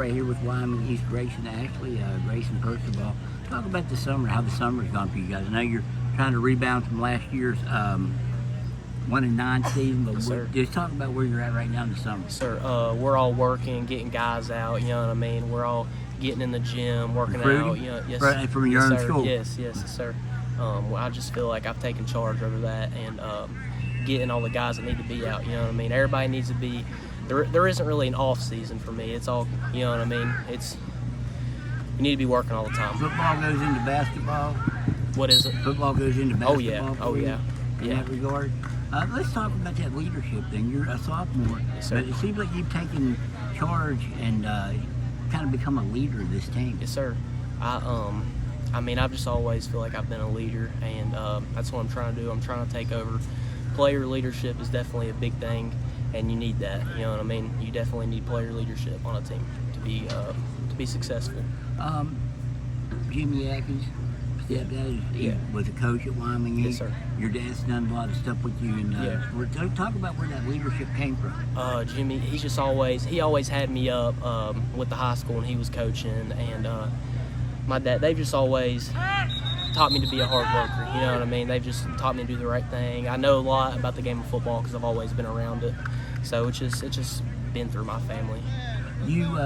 right here with Wyoming East Grayson, Ashley. Grayson, first of all, talk about the summer, how the summer's gone for you guys. I know you're trying to rebound from last year's 1-9 season, but Yes, just talk about where you're at right now in the summer. Sir, we're all working, getting guys out, you know what I mean? We're all getting in the gym, working out, you know. Yes, right, from your yes, own sir. school. Yes, sir. I just feel like I've taken charge over that and getting all the guys that need to be out, you know what I mean? Everybody needs to be, there isn't really an off season for me. It's all, you know what I mean? You need to be working all the time. Football goes into basketball. What is it? Football goes into basketball. Oh yeah. In that regard. Let's talk about that leadership thing. You're a sophomore, Yes, sir. but it seems like you've taken charge and kind of become a leader of this team. Yes, sir. I've just always feel like I've been a leader, and that's what I'm trying to do. I'm trying to take over. Player leadership is definitely a big thing, and you need that. You know what I mean? You definitely need player leadership on a team to be successful. Jimmy Atkins, stepdad, he was a coach at Wyoming East. Yes, sir. Your dad's done a lot of stuff with you, and talk about where that leadership came from. Jimmy, he always had me up with the high school when he was coaching, and my dad, they've just always taught me to be a hard worker, you know what I mean? They've just taught me to do the right thing. I know a lot about the game of football because I've always been around it, so it's just been through my family. You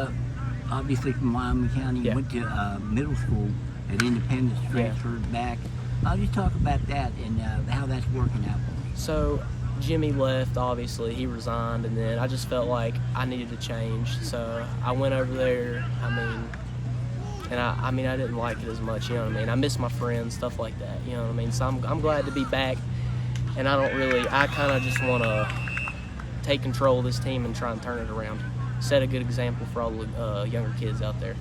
obviously from Wyoming County, you went to middle school at Independence, transferred back. I'll just talk about that and how that's working out for you. So Jimmy left, obviously, he resigned, and then I just felt like I needed to change, so I went over there, I didn't like it as much, you know what I mean? I miss my friends, stuff like that, you know what I mean? So I'm glad to be back, and I kind of just want to take control of this team and try and turn it around. Set a good example for all the younger kids out there.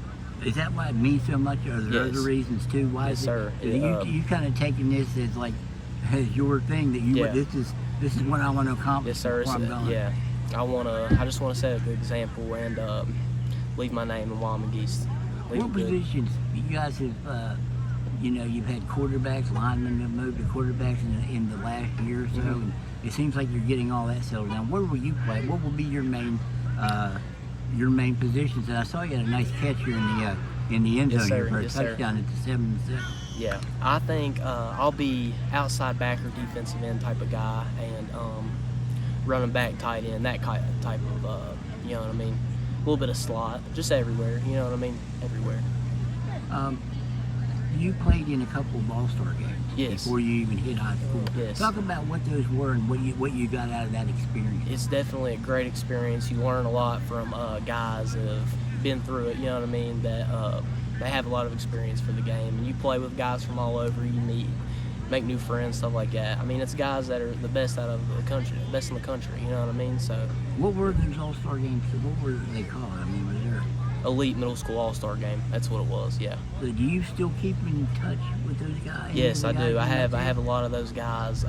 Is that why it means so much, or are there other reasons too? Why yes, is it, sir. You kind of taking this as like as your thing that you this is what I want to accomplish. Yes, sir. I'm going. Yeah, I just want to set a good example and leave my name in Wyoming East. What positions you guys have? You've had quarterbacks, linemen have moved to quarterbacks in the last year or so, and it seems like you're getting all that settled down. Where will you play? What will be your main positions? And I saw you had a nice catch here in the end zone here for a touchdown at the 7-7. Yeah, I think I'll be outside backer, defensive end type of guy, and running back, tight end, that type of, you know what I mean? A little bit of slot, just everywhere, you know what I mean? Everywhere. You played in a couple of All-Star games before you even hit high school. Yes. Talk about what those were and what you got out of that experience. It's definitely a great experience. You learn a lot from guys that have been through it, you know what I mean, that they have a lot of experience for the game. And you play with guys from all over, you make new friends, stuff like that. I mean, it's guys that are the best out of the country, best in the country, you know what I mean? So, what were those All-Star games? What were they called? I mean, was there elite middle school All-Star game? That's what it was. Yeah. So do you still keep in touch with those guys? Yes, I do. I have a lot of those guys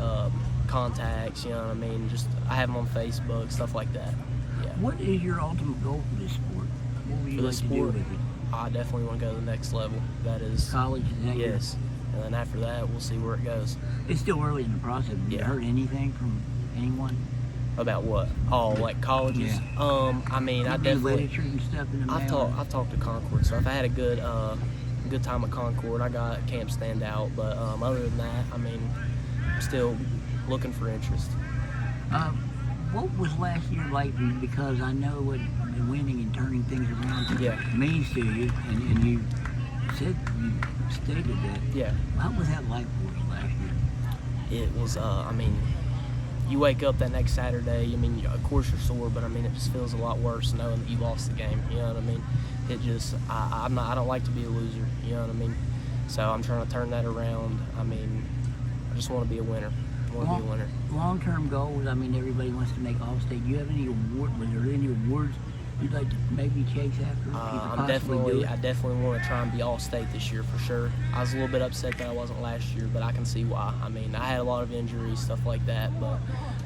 contacts. You know what I mean? Just I have them on Facebook, stuff like that. Yeah. What is your ultimate goal for this sport? What would you like to do with it? I definitely want to go to the next level. That is college. Is that yes. And then after that, we'll see where it goes. It's still early in the process. Have you heard anything from anyone? About what? Oh, like colleges? Yeah. I definitely. Literature and stuff in the mail. I've talked to Concord stuff. I had a good time at Concord. I got camp standout, but other than that, I'm still looking for interest. What was last year like? Because I know what winning and turning things around means to you, and you stated that. Yeah. What was that like for us last year? It was. You wake up that next Saturday. Of course you're sore, but it just feels a lot worse knowing that you lost the game. You know what I mean? It just. I don't like to be a loser. You know what I mean? So I'm trying to turn that around. I just want to be a winner. Long-term goals. Everybody wants to make All-State. Do you have any award? Was there any awards you'd like to maybe chase after? I definitely want to try and be All-State this year for sure. I was a little bit upset that I wasn't last year, but I can see why. I had a lot of injuries, stuff like that, but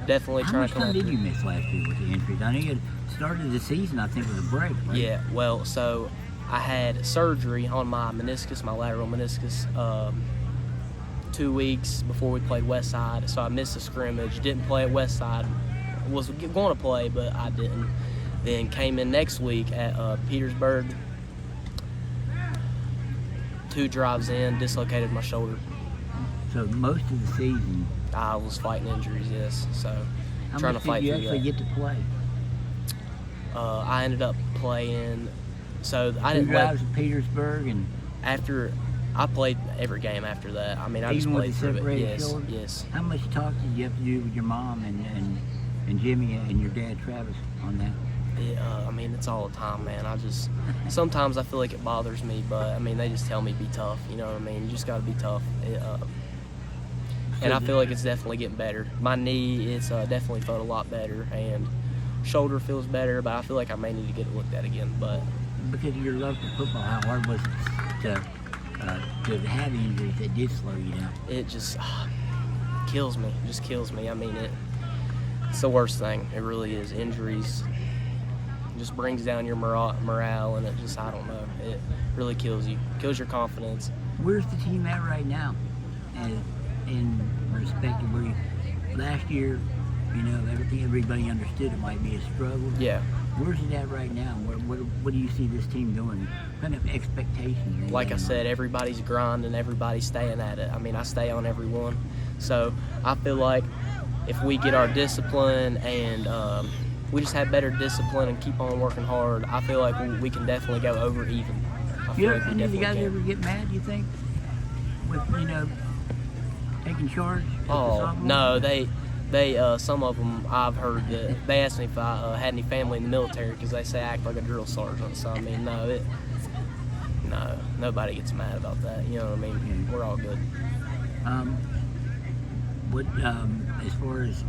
definitely trying to come. How much time did you miss last year with the injuries? I know you had started the season, I think, with a break, right? Yeah. Well, so I had surgery on my meniscus, my lateral meniscus. 2 weeks before we played Westside, so I missed a scrimmage. Didn't play at Westside. Was going to play, but I didn't. Then came in next week at Petersburg. 2 drives in, dislocated my shoulder. So most of the season, I was fighting injuries, yes. So how trying much to fight did you through actually that. get to play? I ended up playing. So I 2 didn't let drives at Petersburg, and after. I played every game after that. I mean, I just even with played the through it. separated Yes, shoulder? yes. How much talk did you have to do with your mom and Jimmy and your dad Travis on that? I mean, it's all the time, man. Sometimes I feel like it bothers me, but I mean, they just tell me be tough. You know what I mean? You just got to be tough. And I feel like it's definitely getting better. My knee, it's definitely felt a lot better, and shoulder feels better, but I feel like I may need to get it looked at again. But Because of your love for football, how hard was it to have injuries that did slow you down? it just kills me. It just kills me. I mean, it's the worst thing. It really is. Injuries just brings down your morale, and it just, I don't know. It really kills you. Kills your confidence. Where's the team at right now? And in respect to where you, last year, you know, everybody understood it might be a struggle. Yeah. Where's it at right now? What do you see this team doing? What kind of expectations? are you Like I laying said, on? everybody's grinding, everybody's staying at it. I mean, I stay on every one. So I feel like if we get our discipline and we just have better discipline and keep on working hard, I feel like we can definitely go over even. I feel like we Any of the definitely guys can. ever get mad, you think? With, you know, taking charge? as the Oh, sophomore? no, they some of them I've heard that they asked me if I had any family in the military because they say I act like a drill sergeant. So I mean, no, nobody gets mad about that. You know what I mean? Yeah. We're all good. As far as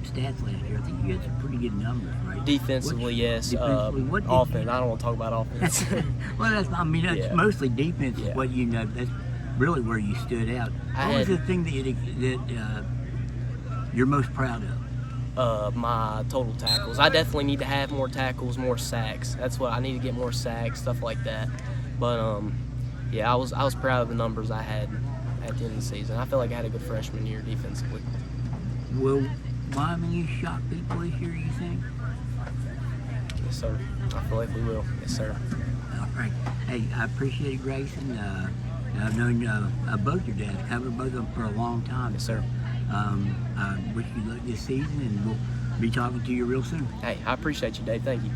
stats last year, I think you had some pretty good numbers, right? Defensively, yes. Defensively, what did Offense, I don't want to talk about offense. Well, that's Yeah. mostly defense. Yeah. Is what you know. That's really where you stood out. What was the thing that you're most proud of? My total tackles. I definitely need to have more tackles, more sacks. That's what I need to get, more sacks, stuff like that. But yeah, I was proud of the numbers I had at the end of the season. I feel like I had a good freshman year defensively. Will Wyoming East shock people this year, you think? Yes, sir. I feel like we will. Yes, sir. All right. Hey, I appreciate it, Grayson. I've known both your dads, covered both of them for a long time. Yes, sir. I wish you luck this season, and we'll be talking to you real soon. Hey, I appreciate you, Dave. Thank you.